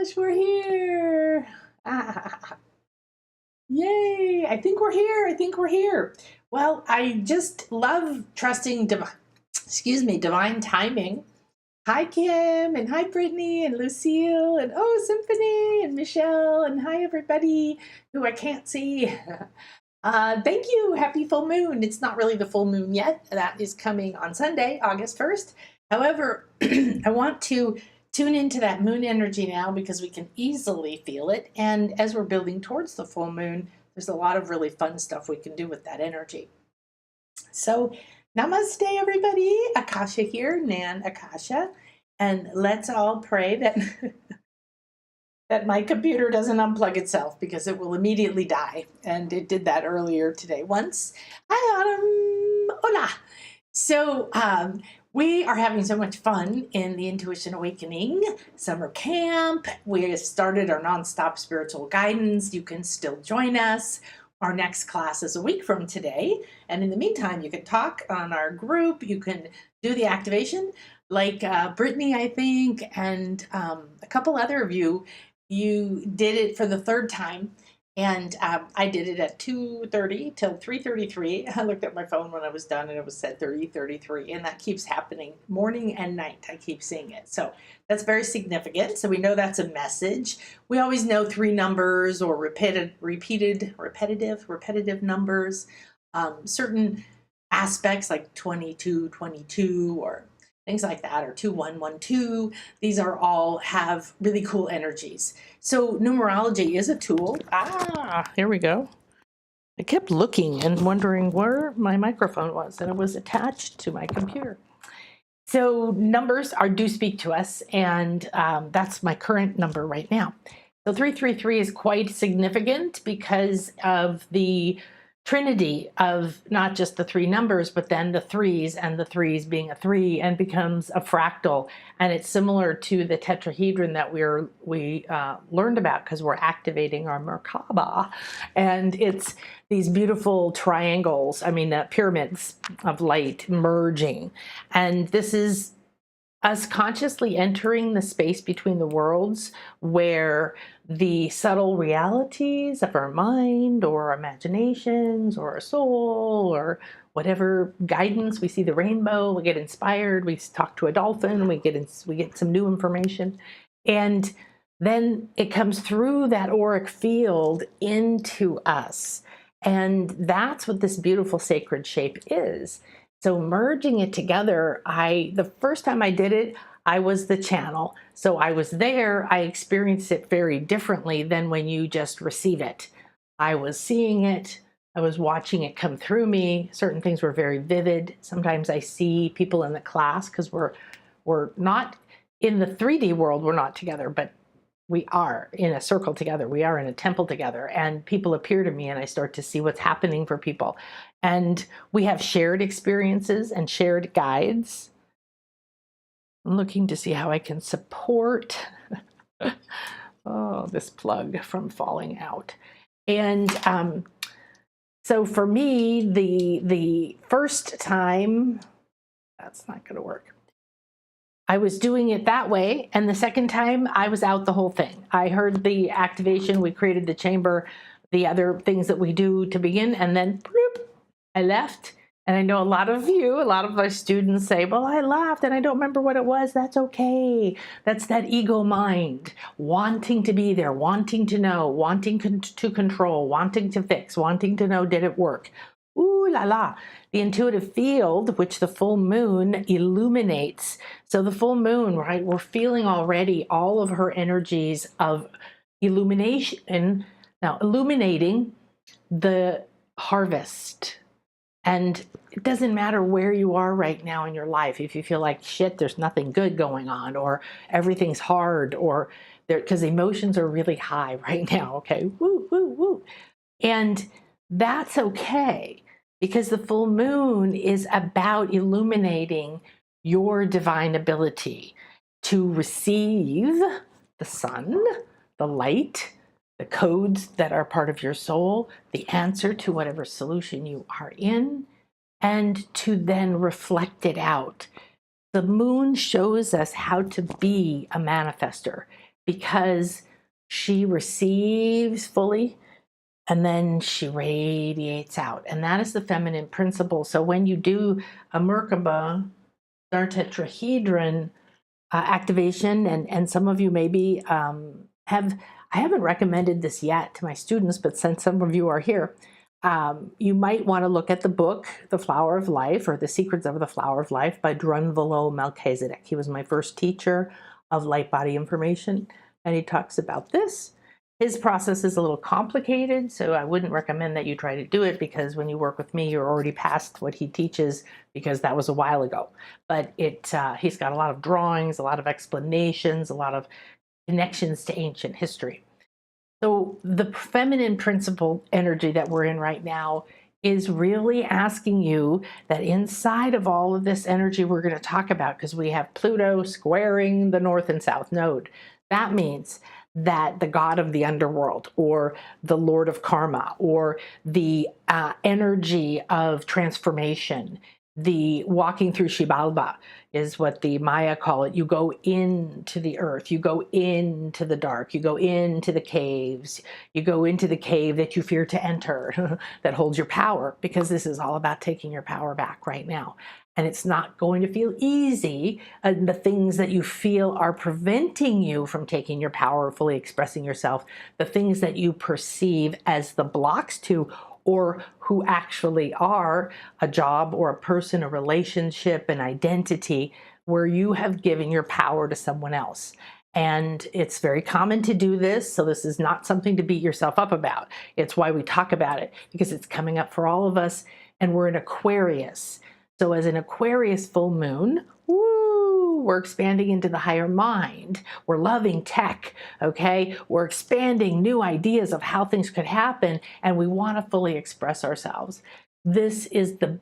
gosh, we're here. Yay, I think we're here. I think we're here. Well, I just love trusting divine timing. Hi, Kim, and hi, Brittany, and Lucille, and oh, Symphony, and Michelle, and hi, everybody who I can't see. Thank you. Happy full moon. It's not really the full moon yet. That is coming on Sunday, August 1st. However, I want to tune into that moon energy now because we can easily feel it. And as we're building towards the full moon, there's a lot of really fun stuff we can do with that energy. So namaste, everybody. Akasha here, Nan Akasha. And let's all pray that that my computer doesn't unplug itself because it will immediately die. And it did that earlier today once. Hi, Autumn. Hola. So we are having so much fun in the Intuition Awakening Summer Camp. We have started our nonstop spiritual guidance. You can still join us. Our next class is a week from today. And in the meantime, you can talk on our group. You can do the activation like Brittany, I think, and a couple other of you. You did it for the third time, and I did it at 2:30 till 3:33. I looked at my phone when I was done, and it was set 30:33, and that keeps happening morning and night. I keep seeing it, so that's very significant. So we know that's a message. We always know 3 numbers or repetitive numbers. Certain aspects like 22, or things like that, or 2112. These are all have really cool energies. So numerology is a tool. Here we go. I kept looking and wondering where my microphone was, and it was attached to my computer. So numbers do speak to us, and that's my current number right now. So 333 is quite significant because of the trinity of not just the 3 numbers, but then the 3s, and the 3s being a 3 and becomes a fractal. And it's similar to the tetrahedron that we learned about because we're activating our Merkaba. And it's these beautiful triangles, pyramids of light merging. And this is us consciously entering the space between the worlds where the subtle realities of our mind or our imaginations or our soul or whatever guidance, we see the rainbow, we get inspired, we talk to a dolphin, we get some new information, and then it comes through that auric field into us. And that's what this beautiful sacred shape is. So merging it together, the first time I did it, I was the channel. So I was there, I experienced it very differently than when you just receive it. I was seeing it, I was watching it come through me. Certain things were very vivid. Sometimes I see people in the class because we're not in the 3D world, we're not together, but we are in a circle together. We are in a temple together, and people appear to me and I start to see what's happening for people. And we have shared experiences and shared guides. I'm looking to see how I can support this plug from falling out. And so for me, the first time, that's not going to work. I was doing it that way, and the second time I was out the whole thing. I heard the activation, we created the chamber, the other things that we do to begin, and then bloop, I left. And I know a lot of my students say, well, I laughed and I don't remember what it was. That's okay. That's that ego mind, wanting to be there, wanting to know, wanting to control, wanting to fix, wanting to know, did it work? Ooh la la. The intuitive field, which the full moon illuminates. So the full moon, right, we're feeling already all of her energies of illumination. Now, illuminating the harvest. And it doesn't matter where you are right now in your life. If you feel like, shit, there's nothing good going on, or everything's hard, or because emotions are really high right now, okay? Woo, woo, woo. And that's okay, because the full moon is about illuminating your divine ability to receive the sun, the light, the codes that are part of your soul, the answer to whatever solution you are in, and to then reflect it out. The moon shows us how to be a manifester, because she receives fully and then she radiates out. And that is the feminine principle. So when you do a Merkaba star tetrahedron activation, and some of you maybe I haven't recommended this yet to my students, but since some of you are here, you might want to look at the book, The Flower of Life, or The Secrets of the Flower of Life by Drunvalo Melchizedek. He was my first teacher of light body information, and he talks about this. His process is a little complicated, so I wouldn't recommend that you try to do it, because when you work with me, you're already past what he teaches, because that was a while ago. But he's got a lot of drawings, a lot of explanations, a lot of connections to ancient history. So the feminine principle energy that we're in right now is really asking you that inside of all of this energy we're going to talk about, because we have Pluto squaring the north and south node. That means that the god of the underworld, or the lord of karma, or the energy of transformation, the walking through Xibalba is what the Maya call it. You go into the earth, you go into the dark, you go into the caves, you go into the cave that you fear to enter that holds your power, because this is all about taking your power back right now. And it's not going to feel easy. The things that you feel are preventing you from taking your power, fully expressing yourself, the things that you perceive as the blocks to, or who actually are a job or a person, a relationship, an identity, where you have given your power to someone else. And it's very common to do this, so this is not something to beat yourself up about. It's why we talk about it, because it's coming up for all of us, and we're in Aquarius. So as an Aquarius full moon, woo, we're expanding into the higher mind. We're loving tech, okay? We're expanding new ideas of how things could happen, and we want to fully express ourselves. This is the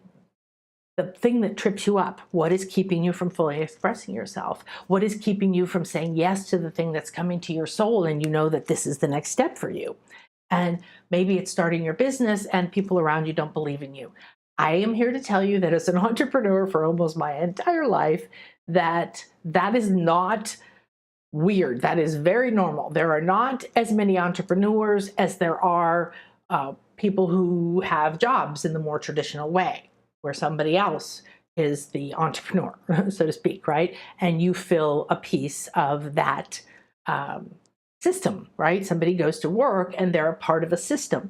thing that trips you up. What is keeping you from fully expressing yourself? What is keeping you from saying yes to the thing that's coming to your soul, and you know that this is the next step for you? And maybe it's starting your business and people around you don't believe in you. I am here to tell you that as an entrepreneur for almost my entire life, that is not weird. That is very normal. There are not as many entrepreneurs as there are people who have jobs in the more traditional way, where somebody else is the entrepreneur, so to speak, right? And you fill a piece of that system, right? Somebody goes to work and they're a part of a system.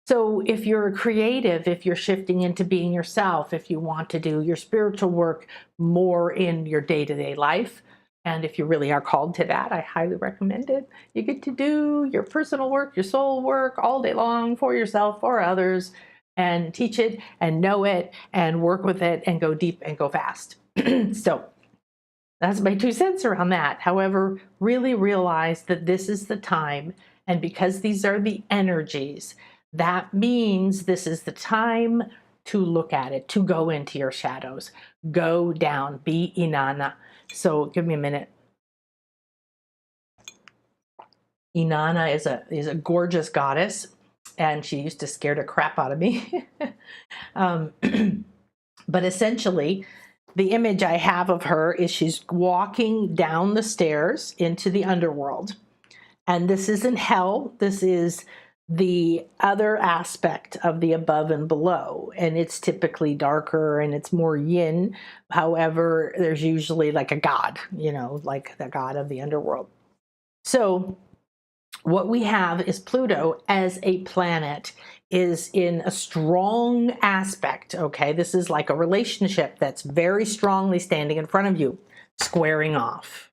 So if you're a creative, if you're shifting into being yourself, if you want to do your spiritual work more in your day-to-day life, and if you really are called to that, I highly recommend it. You get to do your personal work, your soul work all day long for yourself, for others, and teach it and know it and work with it and go deep and go fast. So that's my 2 cents around that. However, really realize that this is the time, and because these are the energies, that means this is the time to look at it, to go into your shadows, go down, be Inanna. So give me a minute. Inanna is a gorgeous goddess, and she used to scare the crap out of me. But essentially, the image I have of her is she's walking down the stairs into the underworld. And this isn't hell. This is the other aspect of the above and below. And it's typically darker and it's more yin. However, there's usually like a god, like the god of the underworld. So what we have is Pluto as a planet is in a strong aspect, okay? This is like a relationship that's very strongly standing in front of you, squaring off.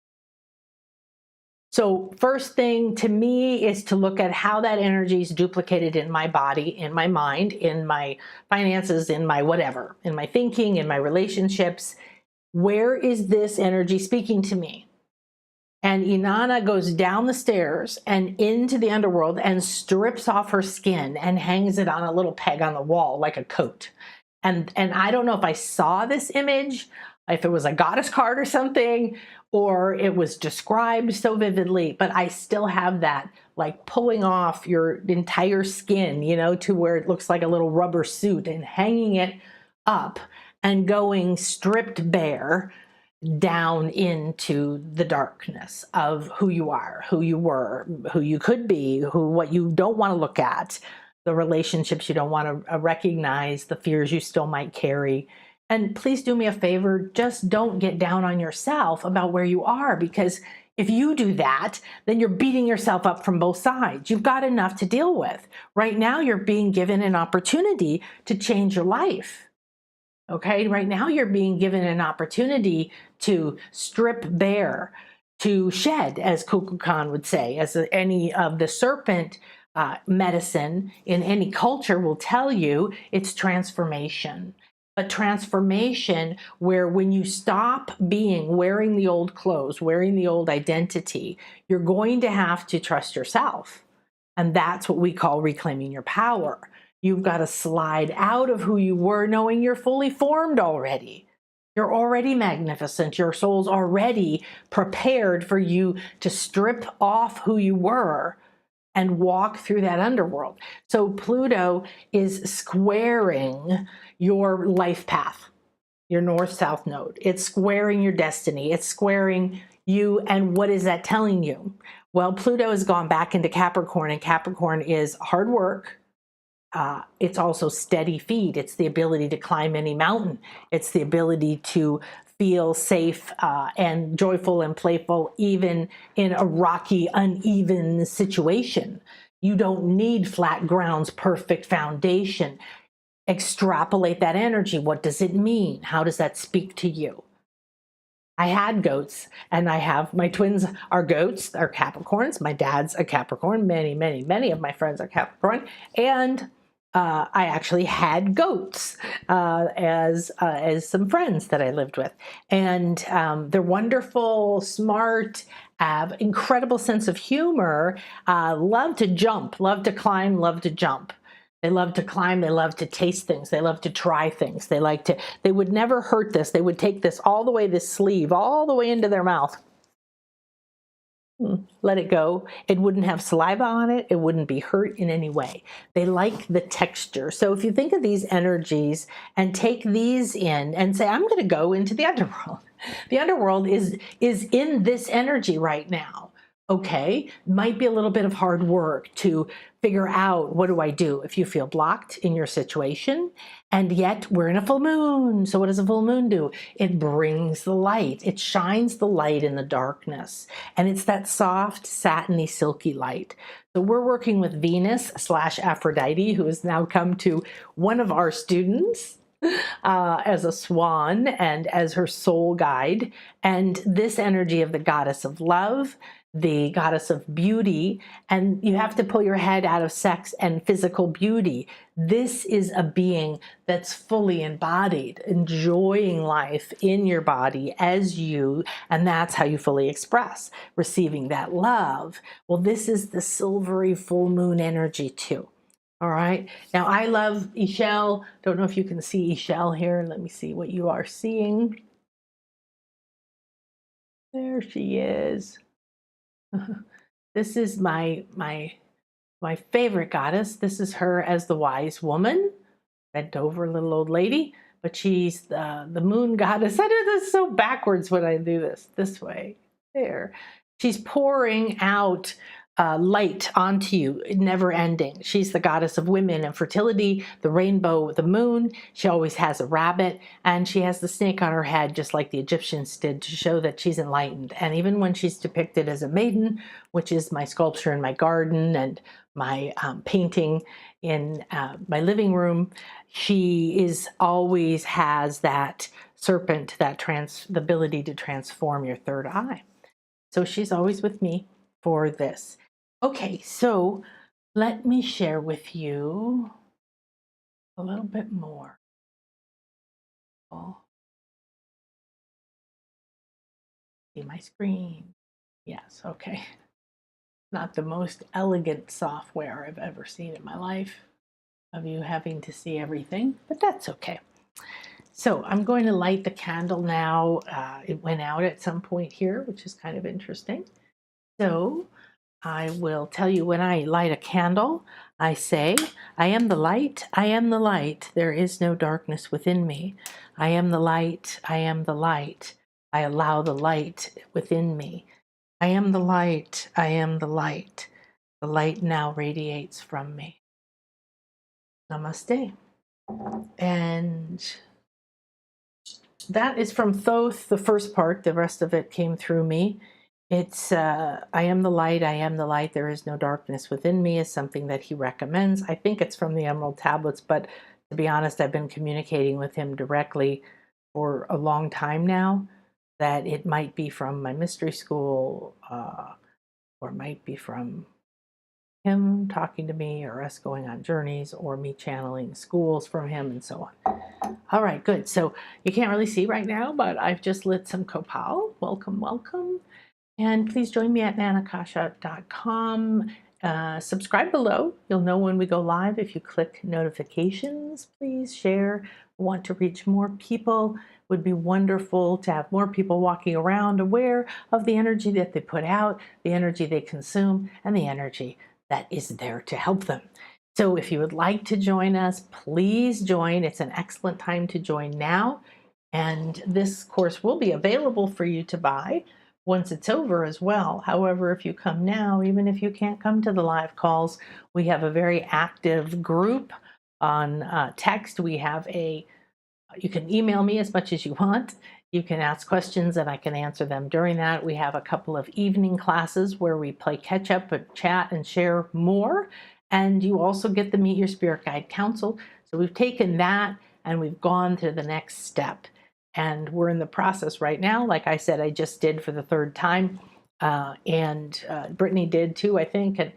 So first thing to me is to look at how that energy is duplicated in my body, in my mind, in my finances, in my whatever, in my thinking, in my relationships. Where is this energy speaking to me? And Inanna goes down the stairs and into the underworld and strips off her skin and hangs it on a little peg on the wall like a coat. And I don't know if I saw this image, if it was a goddess card or something, or it was described so vividly, but I still have that, like pulling off your entire skin, to where it looks like a little rubber suit, and hanging it up and going stripped bare down into the darkness of who you are, who you were, who you could be, what you don't want to look at, the relationships you don't want to recognize, the fears you still might carry. And please do me a favor, just don't get down on yourself about where you are, because if you do that, then you're beating yourself up from both sides. You've got enough to deal with. Right now, you're being given an opportunity to change your life. Okay, right now you're being given an opportunity to strip bare, to shed, as Kukulkan would say, as any of the serpent medicine in any culture will tell you, it's transformation. But transformation where when you stop wearing the old clothes, wearing the old identity, you're going to have to trust yourself. And that's what we call reclaiming your power. You've got to slide out of who you were, knowing you're fully formed already. You're already magnificent. Your soul's already prepared for you to strip off who you were and walk through that underworld. So Pluto is squaring your life path, your north-south node. It's squaring your destiny. It's squaring you. And what is that telling you? Well, Pluto has gone back into Capricorn, and Capricorn is hard work. It's also steady feet. It's the ability to climb any mountain. It's the ability to feel safe and joyful and playful, even in a rocky, uneven situation. You don't need flat grounds, perfect foundation. Extrapolate that energy. What does it mean? How does that speak to you? I had goats, and my twins are goats, are Capricorns. My dad's a Capricorn. Many of my friends are Capricorn. And I actually had goats as some friends that I lived with. And they're wonderful, smart, have incredible sense of humor, love to jump, love to climb, love to jump. They love to climb. They love to taste things. They love to try things. They would never hurt this. They would take this all the way, this sleeve, all the way into their mouth. Let it go. It wouldn't have saliva on it. It wouldn't be hurt in any way. They like the texture. So if you think of these energies and take these in and say, I'm going to go into the underworld. The underworld is in this energy right now. Okay, might be a little bit of hard work to figure out, what do I do if you feel blocked in your situation? And yet we're in a full moon. So what does a full moon do? It brings the light. It shines the light in the darkness. And it's that soft, satiny, silky light. So we're working with Venus/Aphrodite, who has now come to one of our students as a swan and as her soul guide. And this energy of the goddess of love, the goddess of beauty, and you have to pull your head out of sex and physical beauty. This is a being that's fully embodied, enjoying life in your body as you, and that's how you fully express, receiving that love. Well, this is the silvery full moon energy too. All right. Now I love Ishel. Don't know if you can see Ishel here. Let me see what you are seeing. There she is. This is my favorite goddess. This is her as the wise woman, bent over little old lady, but she's the moon goddess. I do this so backwards when I do this way. There. She's pouring out light onto you, never ending. She's the goddess of women and fertility, the rainbow, the moon. She always has a rabbit, and she has the snake on her head, just like the Egyptians did, to show that she's enlightened. And even when she's depicted as a maiden, which is my sculpture in my garden and my painting in my living room, she always has that serpent, the ability to transform your third eye. So she's always with me for this. Okay, so let me share with you a little bit more. See my screen. Yes, okay. Not the most elegant software I've ever seen in my life, of you having to see everything, but that's okay. So I'm going to light the candle now. It went out at some point here, which is kind of interesting. So I will tell you, when I light a candle, I say, I am the light, I am the light. There is no darkness within me. I am the light, I am the light. I allow the light within me. I am the light. I am the light. The light now radiates from me. Namaste. And that is from Thoth, the first part. The rest of it came through me. It's, I am the light, I am the light, there is no darkness within me, is something that he recommends. I think it's from the Emerald Tablets, but to be honest, I've been communicating with him directly for a long time now, that it might be from my mystery school, or might be from him talking to me, or us going on journeys, or me channeling schools from him, and so on. All right, good. So you can't really see right now, but I've just lit some copal. Welcome, welcome. And please join me at nanakasha.com. Subscribe below. You'll know when we go live if you click notifications. Please share. I want to reach more people. It would be wonderful to have more people walking around aware of the energy that they put out, the energy they consume, and the energy that is there to help them. So if you would like to join us, please join. It's an excellent time to join now. And this course will be available for you to buy once it's over as well. However, if you come now, even if you can't come to the live calls, we have a very active group on text. We have you can email me as much as you want. You can ask questions and I can answer them during that. We have a couple of evening classes where we play catch up and chat and share more. And you also get the Meet Your Spirit Guide Council. So we've taken that and we've gone to the next step. And we're in the process right now. Like I said, I just did for the third time. And Brittany did too, I think. And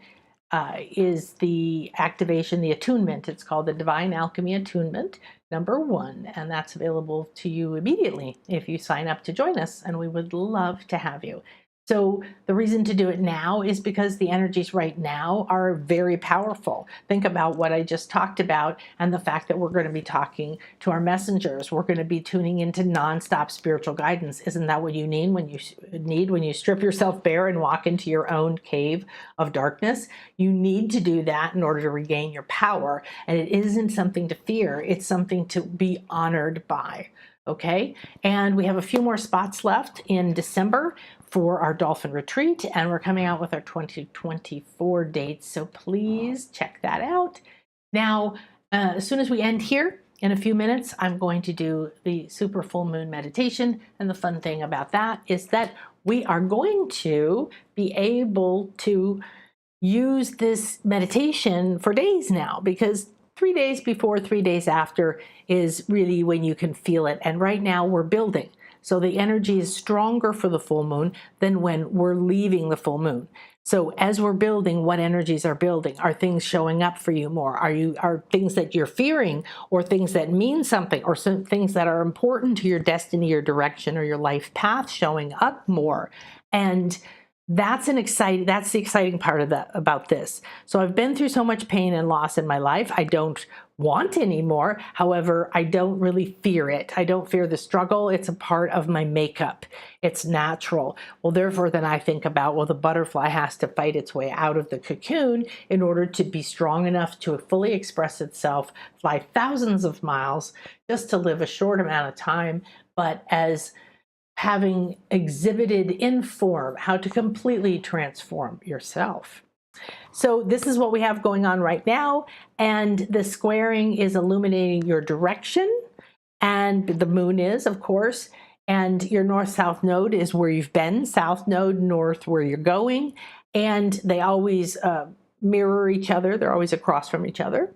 is the activation, the attunement. It's called the Divine Alchemy Attunement #1. And that's available to you immediately if you sign up to join us. And we would love to have you. So the reason to do it now is because the energies right now are very powerful. Think about what I just talked about and the fact that we're going to be talking to our messengers. We're going to be tuning into nonstop spiritual guidance. Isn't that what you need when you strip yourself bare and walk into your own cave of darkness? You need to do that in order to regain your power. And it isn't something to fear. It's something to be honored by. Okay, and we have a few more spots left in December for our Dolphin retreat, and we're coming out with our 2024 dates, so please check that out. Now, as soon as we end here, in a few minutes, I'm going to do the super full moon meditation, and the fun thing about that is that we are going to be able to use this meditation for days now, because 3 days before, 3 days after is really when you can feel it. And right now we're building. So the energy is stronger for the full moon than when we're leaving the full moon. So as we're building, what energies are building? Are things showing up for you more? Are things that you're fearing, or things that mean something, or some things that are important to your destiny, your direction, or your life path showing up more? And that's the exciting part about this. So I've been through so much pain and loss in my life. I don't want any more. However, I don't really fear it. I don't fear the struggle. It's a part of my makeup. It's natural. Well, therefore, then I think about, well, the butterfly has to fight its way out of the cocoon in order to be strong enough to fully express itself, fly thousands of miles just to live a short amount of time, but as having exhibited in form how to completely transform yourself. So this is what we have going on right now, and the squaring is illuminating your direction, and the moon is, of course, and your north-south node is where you've been, south node, north, where you're going, and they always mirror each other. They're always across from each other,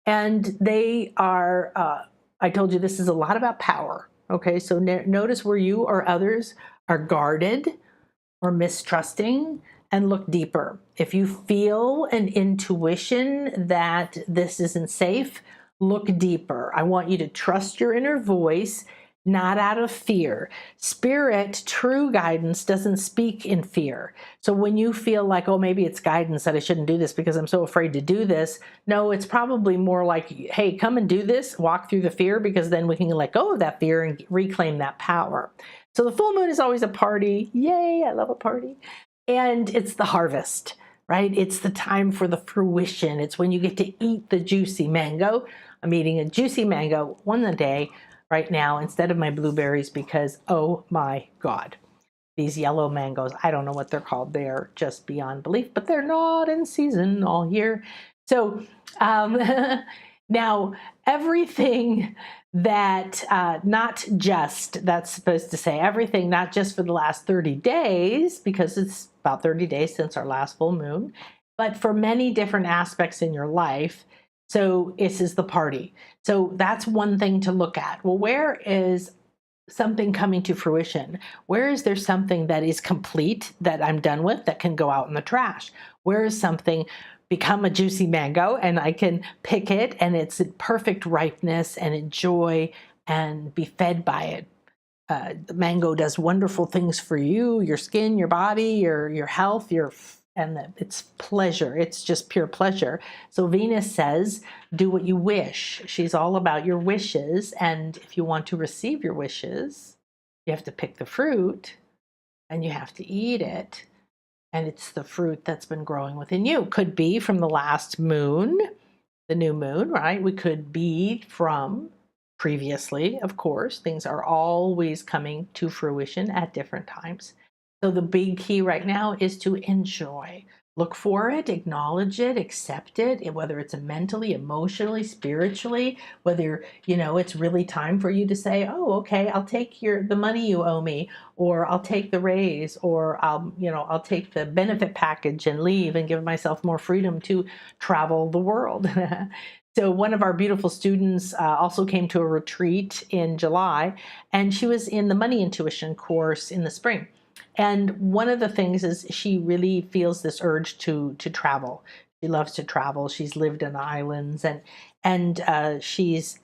and they are, I told you this is a lot about power. Okay, so notice where you or others are guarded or mistrusting, and look deeper. If you feel an intuition that this isn't safe, look deeper. I want you to trust your inner voice, not out of fear. Spirit, true guidance, doesn't speak in fear. So when you feel like, oh, maybe it's guidance that I shouldn't do this because I'm so afraid to do this, no, it's probably more like, hey, come and do this, walk through the fear, because then we can let go of that fear and reclaim that power. So the full moon is always a party. Yay, I love a party. And it's the harvest, right? It's the time for the fruition. It's when you get to eat the juicy mango. I'm eating a juicy mango one a day right now instead of my blueberries because, oh my God, these yellow mangoes, I don't know what they're called. They're just beyond belief, but they're not in season all year. So now everything that, not just, that's supposed to say everything, not just for the last 30 days, because it's about 30 days since our last full moon, but for many different aspects in your life. So this is the party. So that's one thing to look at. Well, where is something coming to fruition? Where is there something that is complete, that I'm done with, that can go out in the trash? Where is something become a juicy mango and I can pick it and it's perfect ripeness and enjoy and be fed by it? The mango does wonderful things for you, your skin, your body, your health, it's pleasure. It's just pure pleasure. So Venus says, do what you wish. She's all about your wishes. And if you want to receive your wishes, you have to pick the fruit and you have to eat it. And it's the fruit that's been growing within you. Could be from the last moon, the new moon, right? We could be from previously, of course. Things are always coming to fruition at different times. So the big key right now is to enjoy. Look for it, acknowledge it, accept it, whether it's mentally, emotionally, spiritually, whether, it's really time for you to say, oh, okay, I'll take the money you owe me, or I'll take the raise, or I'll take the benefit package and leave and give myself more freedom to travel the world. So one of our beautiful students also came to a retreat in July, and she was in the money intuition course in the spring. And one of the things is she really feels this urge to travel. She loves to travel. She's lived in islands and she's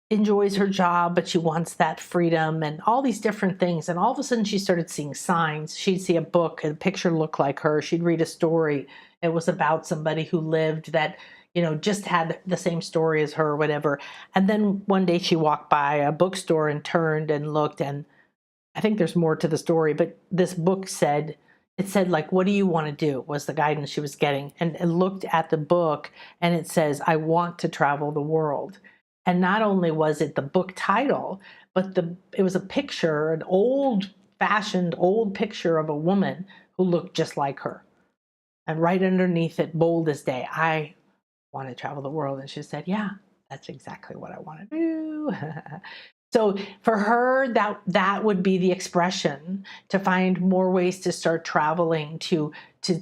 enjoys her job, but she wants that freedom and all these different things. And all of a sudden she started seeing signs. She'd see a book, a picture looked like her. She'd read a story. It was about somebody who lived that, just had the same story as her or whatever. And then one day she walked by a bookstore and turned and looked, and I think there's more to the story, but this book said, like, what do you want to do? Was the guidance she was getting. And looked at the book and it says, I want to travel the world. And not only was it the book title, but it was a picture, an old-fashioned old picture of a woman who looked just like her. And right underneath it, bold as day, I want to travel the world. And she said, yeah, that's exactly what I want to do. So for her, that would be the expression, to find more ways to start traveling, to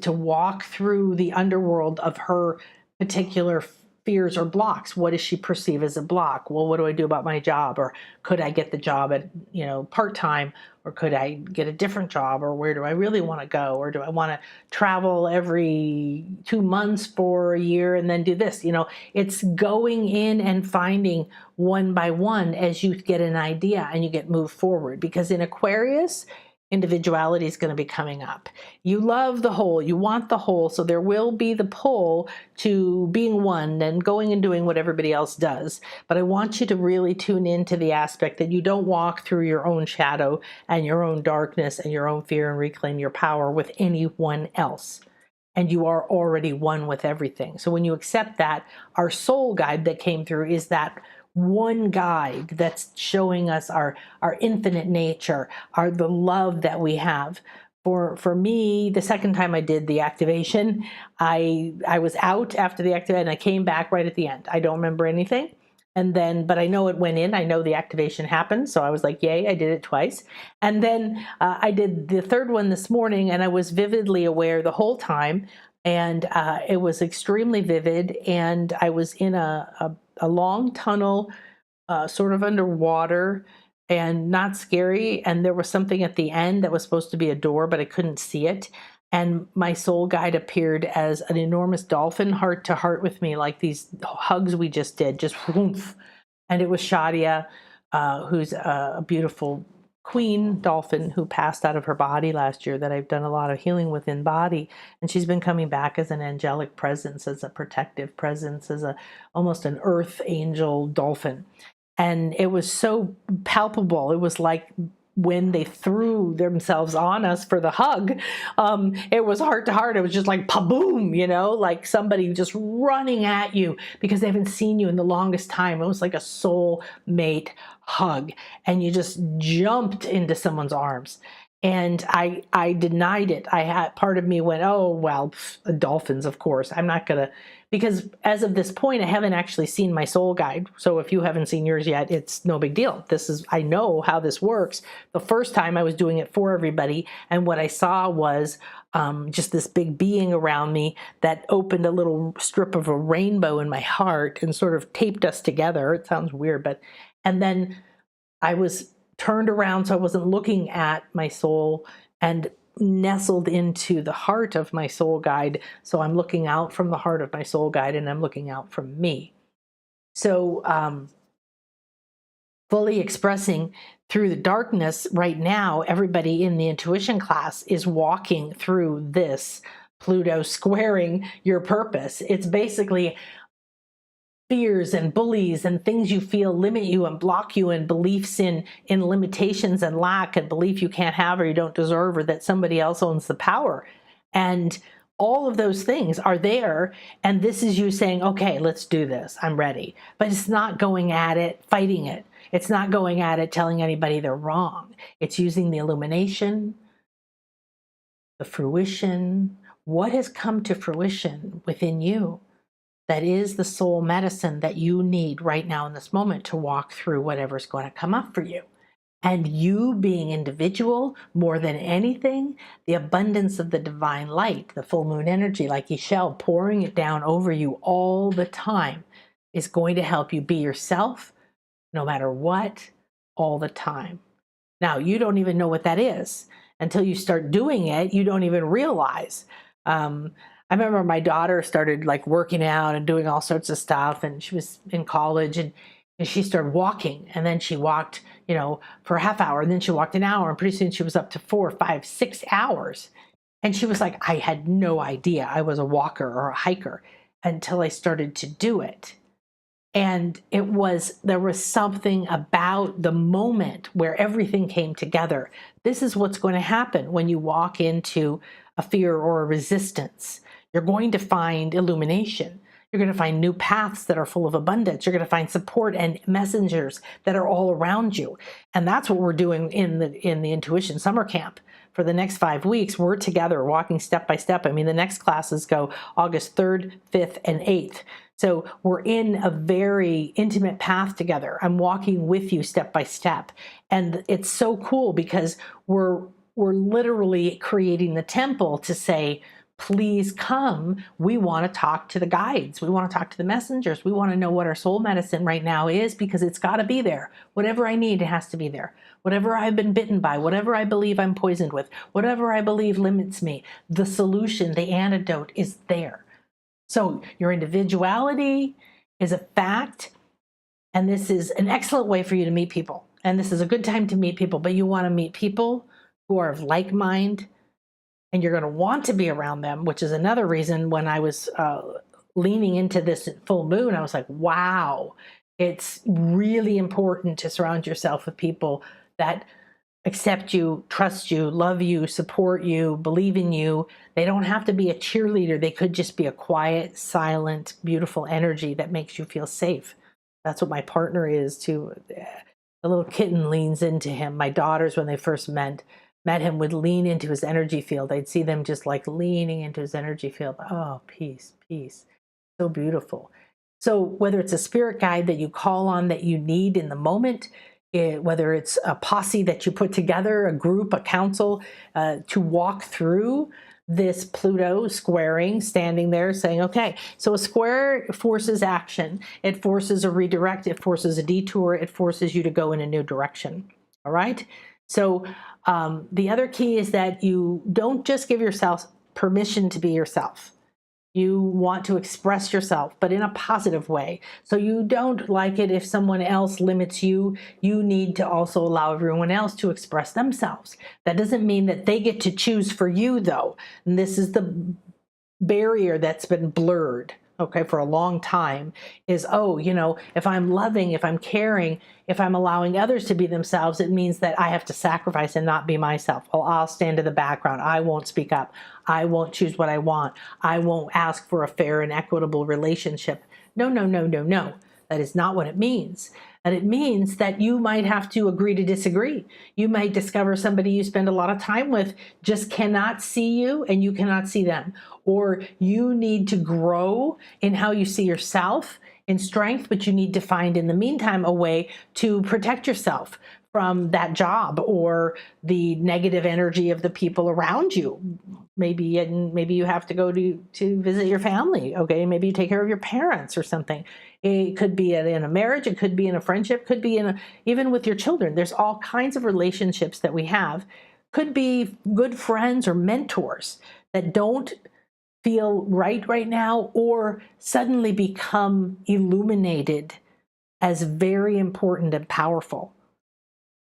walk through the underworld of her particular fears or blocks. What does she perceive as a block? Well, what do I do about my job? Or could I get the job at, part-time? Or could I get a different job? Or where do I really want to go? Or do I want to travel every 2 months for a year and then do this? It's going in and finding one by one as you get an idea and you get moved forward. Because in Aquarius, individuality is going to be coming up. You love the whole, you want the whole, so there will be the pull to being one and going and doing what everybody else does. But I want you to really tune into the aspect that you don't walk through your own shadow and your own darkness and your own fear and reclaim your power with anyone else. And you are already one with everything. So when you accept that, our soul guide that came through is that one guide that's showing us our infinite nature, the love that we have. For me, the second time I did the activation, I was out after the activation and I came back right at the end. I don't remember anything. And then, but I know it went in. I know the activation happened. So I was like, yay, I did it twice. And then I did the third one this morning and I was vividly aware the whole time. And it was extremely vivid. And I was in a long tunnel, sort of underwater and not scary. And there was something at the end that was supposed to be a door, but I couldn't see it. And my soul guide appeared as an enormous dolphin, heart to heart with me, like these hugs we just did, just whoomph. And it was Shadia, who's a beautiful queen dolphin who passed out of her body last year that I've done a lot of healing with in body. And she's been coming back as an angelic presence, as a protective presence, as almost an earth angel dolphin. And it was so palpable. It was like when they threw themselves on us for the hug, it was heart to heart. It was just like pa-boom, you know, like somebody just running at you because they haven't seen you in the longest time. It was like a soul mate hug, and you just jumped into someone's arms. And I denied it. I had, part of me went, oh, well, dolphins, of course. I'm not going to, because as of this point, I haven't actually seen my soul guide. So if you haven't seen yours yet, it's no big deal. I know how this works. The first time I was doing it for everybody, and what I saw was just this big being around me that opened a little strip of a rainbow in my heart and sort of taped us together. It sounds weird, but, and then I was turned around so I wasn't looking at my soul and nestled into the heart of my soul guide. So I'm looking out from the heart of my soul guide, and I'm looking out from me. So fully expressing through the darkness right now, everybody in the intuition class is walking through this Pluto squaring your purpose. It's basically fears and bullies and things you feel limit you and block you, and beliefs in limitations and lack and belief you can't have or you don't deserve, or that somebody else owns the power. And all of those things are there. And this is you saying, okay, let's do this. I'm ready. But it's not going at it, fighting it. It's not going at it, telling anybody they're wrong. It's using the illumination, the fruition, what has come to fruition within you. That is the soul medicine that you need right now in this moment to walk through whatever's going to come up for you. And you being individual, more than anything, the abundance of the divine light, the full moon energy, like Ishel, pouring it down over you all the time, is going to help you be yourself, no matter what, all the time. Now, you don't even know what that is. Until you start doing it, you don't even realize. I remember my daughter started like working out and doing all sorts of stuff, and she was in college, and she started walking, and then she walked, you know, for a half hour, and then she walked an hour, and pretty soon she was up to 4, 5, 6 hours. And she was like, I had no idea I was a walker or a hiker until I started to do it. And there was something about the moment where everything came together. This is what's going to happen when you walk into a fear or a resistance. You're going to find illumination. You're going to find new paths that are full of abundance. You're going to find support and messengers that are all around you. And that's what we're doing in the Intuition Summer Camp. For the next 5 weeks, we're together walking step by step. I mean, the next classes go August 3rd, 5th, and 8th. So we're in a very intimate path together. I'm walking with you step by step. And it's so cool because we're literally creating the temple to say, please come. We want to talk to the guides. We want to talk to the messengers. We want to know what our soul medicine right now is, because it's got to be there. Whatever I need, it has to be there. Whatever I've been bitten by, whatever I believe I'm poisoned with, whatever I believe limits me, the solution, the antidote is there. So your individuality is a fact, and this is an excellent way for you to meet people. And this is a good time to meet people, but you want to meet people who are of like mind, and you're going to want to be around them, which is another reason when I was leaning into this full moon, I was like, wow, it's really important to surround yourself with people that accept you, trust you, love you, support you, believe in you. They don't have to be a cheerleader. They could just be a quiet, silent, beautiful energy that makes you feel safe. That's what my partner is too. The little kitten leans into him. My daughters, when they first met him, would lean into his energy field. I'd see them just like leaning into his energy field. Oh, peace, peace. So beautiful. So whether it's a spirit guide that you call on that you need in the moment, whether it's a posse that you put together, a group, a council, to walk through this Pluto squaring, standing there saying, okay, so a square forces action. It forces a redirect. It forces a detour. It forces you to go in a new direction. All right. So the other key is that you don't just give yourself permission to be yourself. You want to express yourself, but in a positive way. So you don't like it if someone else limits you. You need to also allow everyone else to express themselves. That doesn't mean that they get to choose for you, though. And this is the barrier that's been blurred. okay, for a long time is, oh, you know, if I'm loving, if I'm caring, if I'm allowing others to be themselves, it means that I have to sacrifice and not be myself. Well, I'll stand in the background. I won't speak up. I won't choose what I want. I won't ask for a fair and equitable relationship. No, no, no, no, no. That is not what it means. And it means that you might have to agree to disagree. You might discover somebody you spend a lot of time with just cannot see you and you cannot see them. Or you need to grow in how you see yourself in strength, but you need to find in the meantime a way to protect yourself from that job or the negative energy of the people around you. Maybe you have to go to visit your family. Okay, maybe you take care of your parents or something. It could be in a marriage. It could be in a friendship. Could be even with your children. There's all kinds of relationships that we have. Could be good friends or mentors that don't feel right now, or suddenly become illuminated as very important and powerful.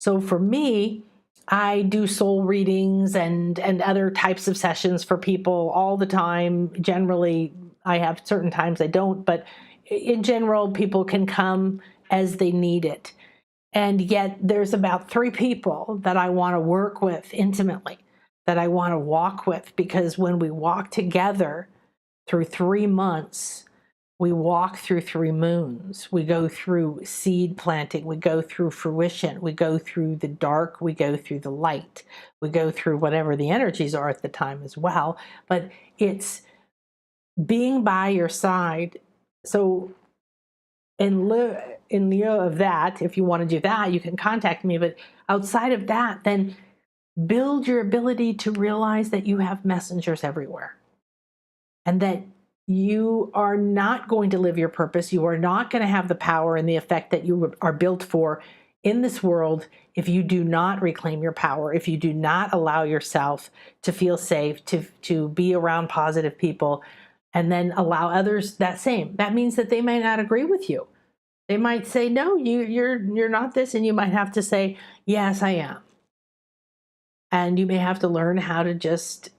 So for me, I do soul readings and other types of sessions for people all the time. Generally, I have certain times I don't, but in general, people can come as they need it. And yet there's about 3 people that I want to work with intimately, that I want to walk with, because when we walk together through 3 months, we walk through 3 moons. We go through seed planting. We go through fruition. We go through the dark. We go through the light. We go through whatever the energies are at the time as well. But it's being by your side. So in lieu of that, if you want to do that, you can contact me. But outside of that, then build your ability to realize that you have messengers everywhere. And that you are not going to live your purpose. You are not going to have the power and the effect that you are built for in this world if you do not reclaim your power, if you do not allow yourself to feel safe, to be around positive people, and then allow others that same. That means that they may not agree with you. They might say, no, you're not this, and you might have to say, yes, I am. And you may have to learn how to just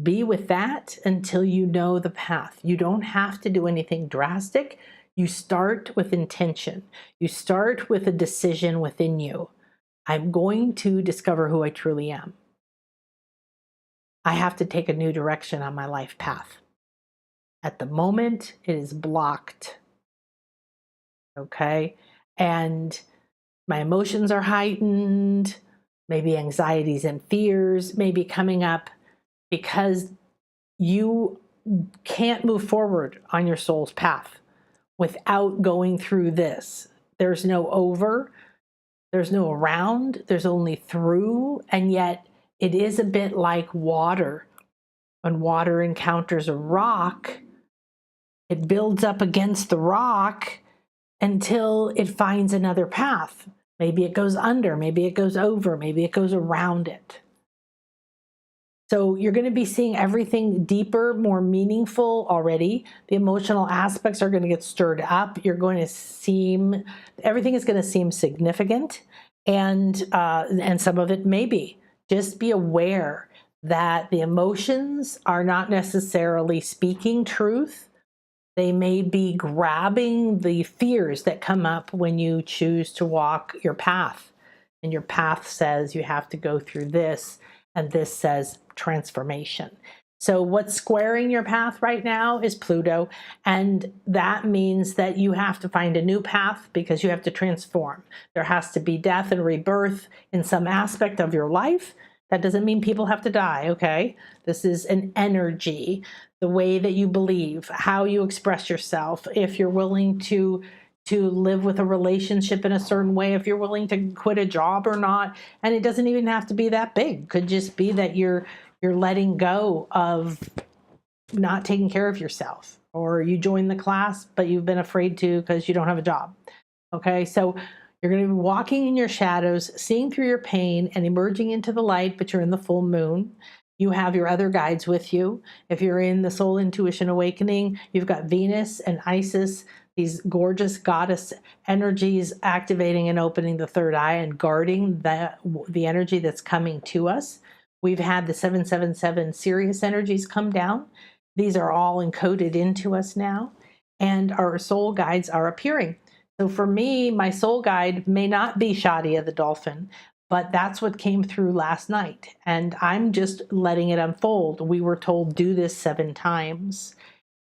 be with that until you know the path. You don't have to do anything drastic. You start with intention. You start with a decision within you. I'm going to discover who I truly am. I have to take a new direction on my life path. At the moment, it is blocked. Okay? And my emotions are heightened. Maybe anxieties and fears may be coming up, because you can't move forward on your soul's path without going through this. There's no over, there's no around, there's only through, and yet it is a bit like water. When water encounters a rock, it builds up against the rock until it finds another path. Maybe it goes under, maybe it goes over, maybe it goes around it. So you're going to be seeing everything deeper, more meaningful already. The emotional aspects are going to get stirred up. You're going to everything is going to seem significant, and some of it may be. Just be aware that the emotions are not necessarily speaking truth. They may be grabbing the fears that come up when you choose to walk your path. And your path says you have to go through this, and this says transformation. So what's squaring your path right now is Pluto, and that means that you have to find a new path because you have to transform. There has to be death and rebirth in some aspect of your life. That doesn't mean people have to die, okay? This is an energy, the way that you believe, how you express yourself, if you're willing to live with a relationship in a certain way, if you're willing to quit a job or not. And it doesn't even have to be that big. It could just be that you're letting go of not taking care of yourself, or you join the class, but you've been afraid to because you don't have a job. Okay, so you're going to be walking in your shadows, seeing through your pain and emerging into the light, but you're in the full moon. You have your other guides with you. If you're in the Soul Intuition Awakening, you've got Venus and Isis, these gorgeous goddess energies activating and opening the third eye and guarding the energy that's coming to us. We've had the 777 Sirius energies come down. these are all encoded into us now, and our soul guides are appearing. So for me, my soul guide may not be Shadia the dolphin, but that's what came through last night. And I'm just letting it unfold. We were told do this 7 times.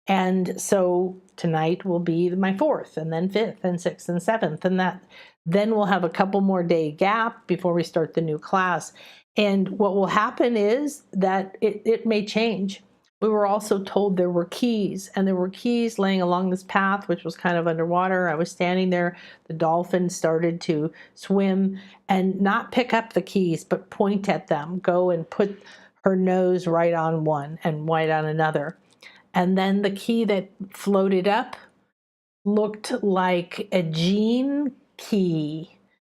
And so tonight will be my 4th, and then 5th and 6th and 7th. And then we'll have a couple more day gap before we start the new class. And what will happen is that it may change. We were also told there were keys, and there were keys laying along this path, which was kind of underwater. I was standing there. The dolphin started to swim and not pick up the keys, but point at them, go and put her nose right on one and right on another. And then the key that floated up looked like a gene key,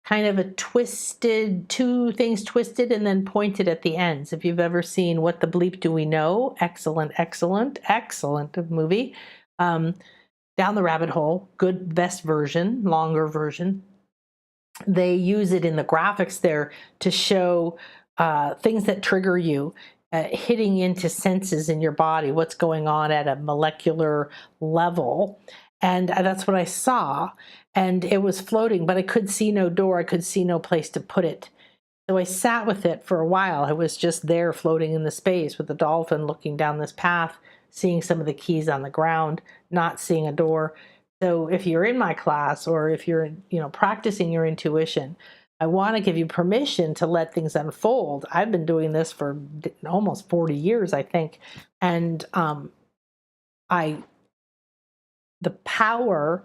kind of a twisted, 2 things twisted and then pointed at the ends. If you've ever seen What the Bleep Do We Know? Excellent, excellent, excellent movie. Down the Rabbit Hole, good, best version, longer version. They use it in the graphics there to show things that trigger you. Hitting into senses in your body, what's going on at a molecular level. And that's what I saw. And it was floating, but I could see no door. I could see no place to put it. So I sat with it for a while. It was just there floating in the space with the dolphin looking down this path, seeing some of the keys on the ground, not seeing a door. So if you're in my class, or if you're, practicing your intuition, I want to give you permission to let things unfold. I've been doing this for almost 40 years, I think. And the power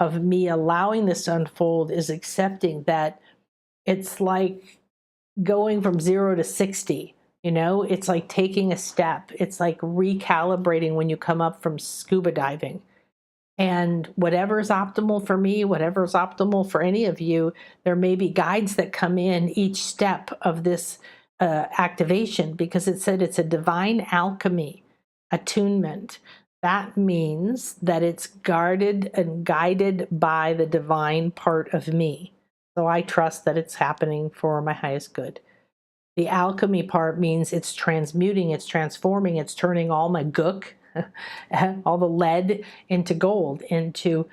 of me allowing this to unfold is accepting that it's like going from 0 to 60. It's like taking a step. It's like recalibrating when you come up from scuba diving. And whatever's optimal for me, whatever's optimal for any of you, there may be guides that come in each step of this activation, because it said it's a divine alchemy attunement. That means that it's guarded and guided by the divine part of me. So I trust that it's happening for my highest good. The alchemy part means it's transmuting, it's transforming, it's turning all my gook, all the lead, into gold, into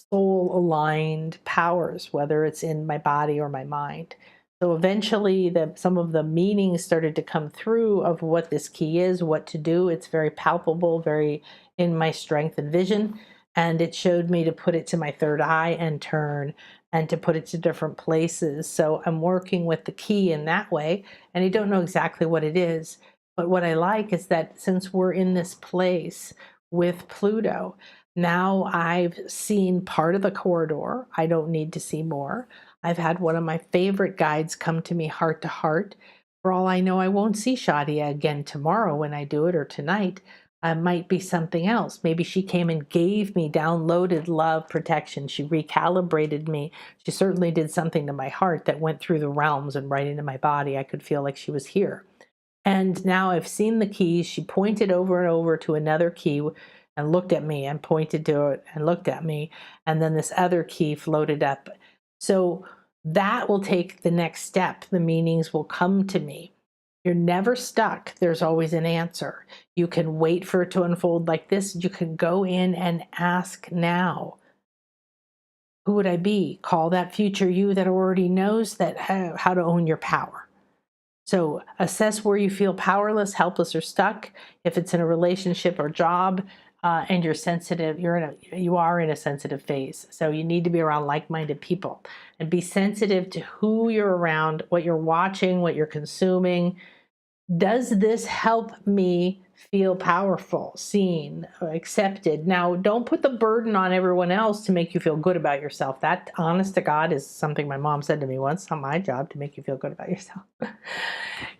soul-aligned powers, whether it's in my body or my mind. So eventually some of the meanings started to come through of what this key is, what to do. It's very palpable, very in my strength and vision. And it showed me to put it to my 3rd eye and turn, and to put it to different places. So I'm working with the key in that way, and I don't know exactly what it is. But what I like is that since we're in this place with Pluto, now I've seen part of the corridor. I don't need to see more. I've had one of my favorite guides come to me heart to heart. For all I know, I won't see Shadia again tomorrow when I do it, or tonight. Might be something else. Maybe she came and gave me downloaded love, protection. She recalibrated me. She certainly did something to my heart that went through the realms and right into my body. I could feel like she was here. And now I've seen the keys. She pointed over and over to another key and looked at me, and pointed to it and looked at me. And then this other key floated up. So that will take the next step. The meanings will come to me. You're never stuck. There's always an answer. You can wait for it to unfold like this. You can go in and ask now. Who would I be? Call that future you that already knows that how to own your power. So assess where you feel powerless, helpless, or stuck. If it's in a relationship or job, and you're sensitive, you are in a sensitive phase. So you need to be around like-minded people, and be sensitive to who you're around, what you're watching, what you're consuming. Does this help me feel powerful, seen, accepted? Now, don't put the burden on everyone else to make you feel good about yourself. That, honest to God, is something my mom said to me once. It's not my job to make you feel good about yourself.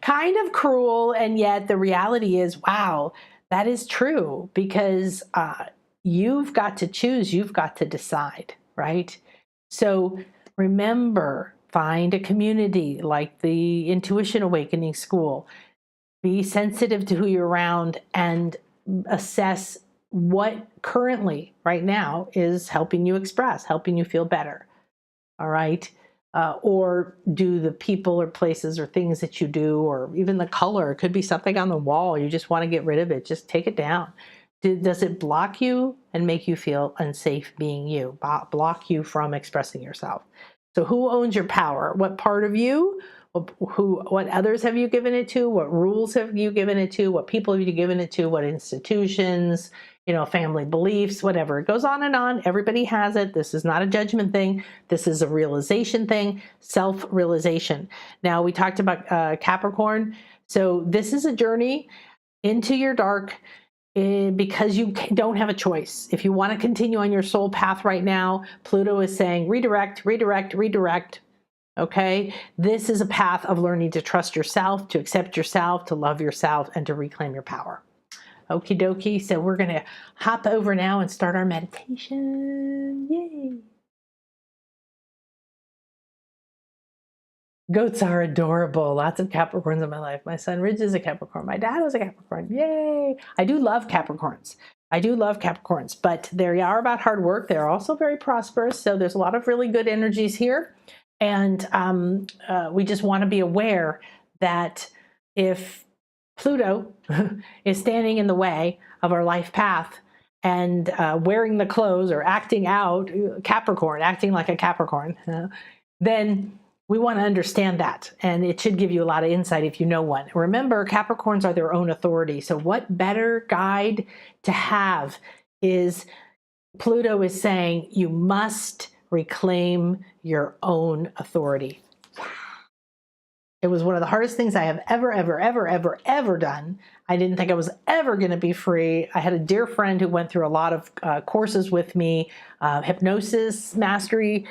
Kind of cruel, and yet the reality is, wow, that is true, because you've got to choose, you've got to decide, right? So remember, find a community like the Intuition Awakening School. Be sensitive to who you're around, and assess what currently, right now, is helping you express, helping you feel better. All right. or do the people or places or things that you do, or even the color. It could be something on the wall. You just want to get rid of it. Just take it down. Does it block you and make you feel unsafe being you? Block you from expressing yourself? So who owns your power? What part of you? What others have you given it to? What rules have you given it to? What people have you given it to? What institutions? Family beliefs, whatever. It goes on and on. Everybody has it. This is not a judgment thing. This is a realization thing, self-realization. Now, we talked about Capricorn. So this is a journey into your dark because you don't have a choice. If you want to continue on your soul path right now, Pluto is saying redirect, redirect, redirect. Okay? This is a path of learning to trust yourself, to accept yourself, to love yourself, and to reclaim your power. Okie dokie. So we're going to hop over now and start our meditation. Yay. Goats are adorable. Lots of Capricorns in my life. My son Ridge is a Capricorn. My dad was a Capricorn. Yay. I do love Capricorns. But they are about hard work. They're also very prosperous. So there's a lot of really good energies here. And we just want to be aware that if Pluto is standing in the way of our life path and wearing the clothes or acting out, acting like a Capricorn, then we want to understand that. And it should give you a lot of insight if you know one. Remember, Capricorns are their own authority. So what better guide to have is Pluto is saying you must reclaim your own authority. It was one of the hardest things I have ever done. I didn't think I was ever going to be free. I had a dear friend who went through a lot of courses with me, hypnosis mastery.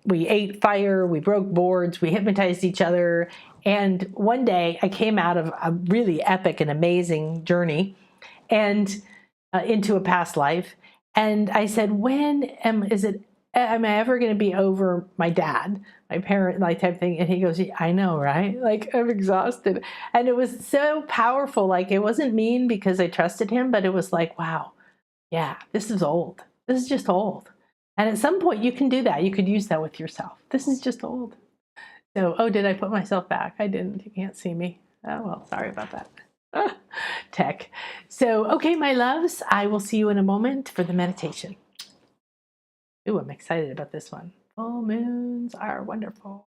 We ate fire, we broke boards, we hypnotized each other. And one day I came out of a really epic and amazing journey and into a past life. And I said, am I ever going to be over my dad, my parent, like type thing? And he goes, yeah, I know, right? Like, I'm exhausted. And it was so powerful. Like, it wasn't mean because I trusted him, but it was like, wow, yeah, this is old. This is just old. And at some point you can do that. You could use that with yourself. This is just old. So, did I put myself back? I didn't. You can't see me. Oh, well, sorry about that. Tech. So, okay, my loves, I will see you in a moment for the meditation. Ooh, I'm excited about this one. Full moons are wonderful.